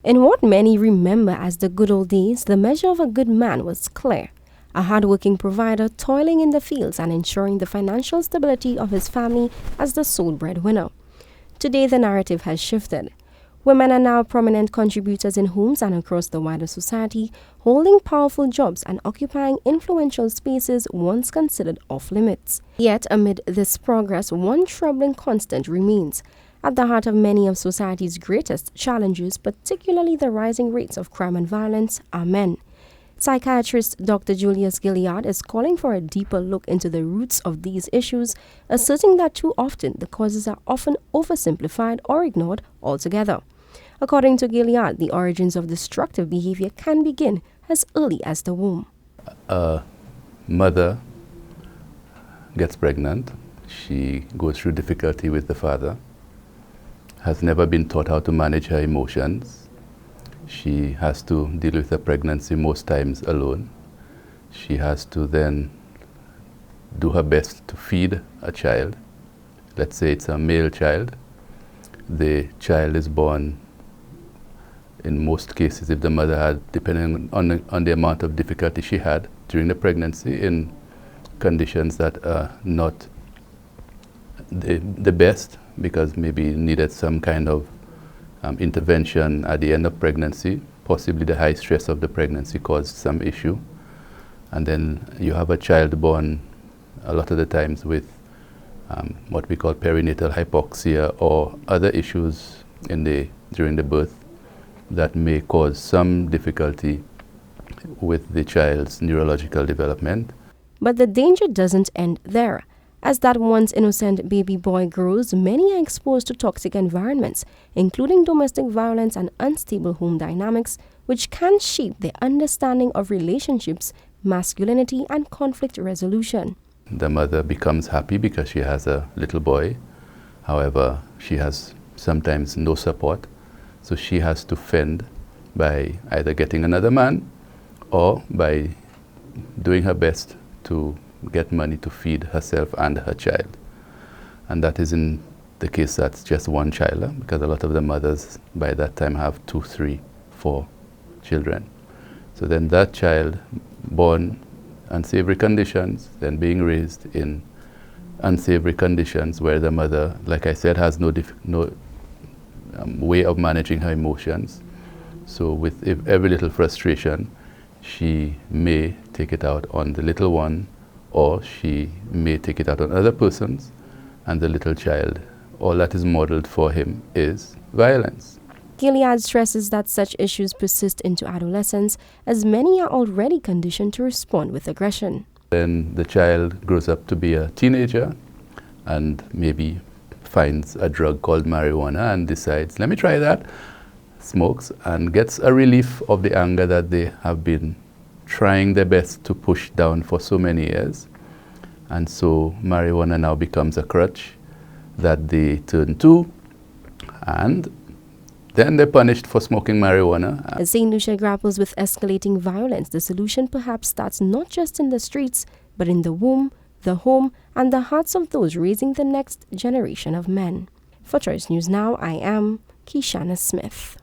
In what many remember as the good old days, the measure of a good man was clear. A hard-working provider toiling in the fields and ensuring the financial stability of his family as the sole breadwinner. Today, the narrative has shifted. Women are now prominent contributors in homes and across the wider society, holding powerful jobs and occupying influential spaces once considered off-limits. Yet, amid this progress, one troubling constant remains. At the heart of many of society's greatest challenges, particularly the rising rates of crime and violence, are men. Psychiatrist Dr. Julius Gilliard is calling for a deeper look into the roots of these issues, asserting that too often the causes are often oversimplified or ignored altogether. According to Gilliard, the origins of destructive behavior can begin as early as the womb. A mother gets pregnant. She goes through difficulty with the father, has never been taught how to manage her emotions. She has to deal with her pregnancy most times alone. She has to then do her best to feed a child. Let's say it's a male child. The child is born, in most cases, if the mother had, depending on the amount of difficulty she had during the pregnancy, in conditions that are not the best, because maybe needed some kind of intervention at the end of pregnancy. Possibly the high stress of the pregnancy caused some issue. And then you have a child born a lot of the times with what we call perinatal hypoxia or other issues during the birth that may cause some difficulty with the child's neurological development. But the danger doesn't end there. As that once innocent baby boy grows, many are exposed to toxic environments, including domestic violence and unstable home dynamics, which can shape their understanding of relationships, masculinity, and conflict resolution. The mother becomes happy because she has a little boy. However, she has sometimes no support, so she has to fend by either getting another man or by doing her best to get money to feed herself and her child. And that is in the case that's just one child, because a lot of the mothers by that time have 2, 3, 4 children. So then that child, born unsavory conditions, then being raised in unsavory conditions where the mother, like I said, has no way of managing her emotions. So with every little frustration, she may take it out on the little one, or she may take it out on other persons, and the little child, all that is modeled for him is violence. Gilliard stresses that such issues persist into adolescence, as many are already conditioned to respond with aggression. Then the child grows up to be a teenager and maybe finds a drug called marijuana and decides, let me try that, smokes, and gets a relief of the anger that they have been trying their best to push down for so many years. And so marijuana now becomes a crutch that they turn to, and then they're punished for smoking marijuana. As Saint Lucia grapples with escalating violence, the solution perhaps starts not just in the streets, but in the womb, the home, and the hearts of those raising the next generation of men. For Choice News Now, I am Kishana Smith.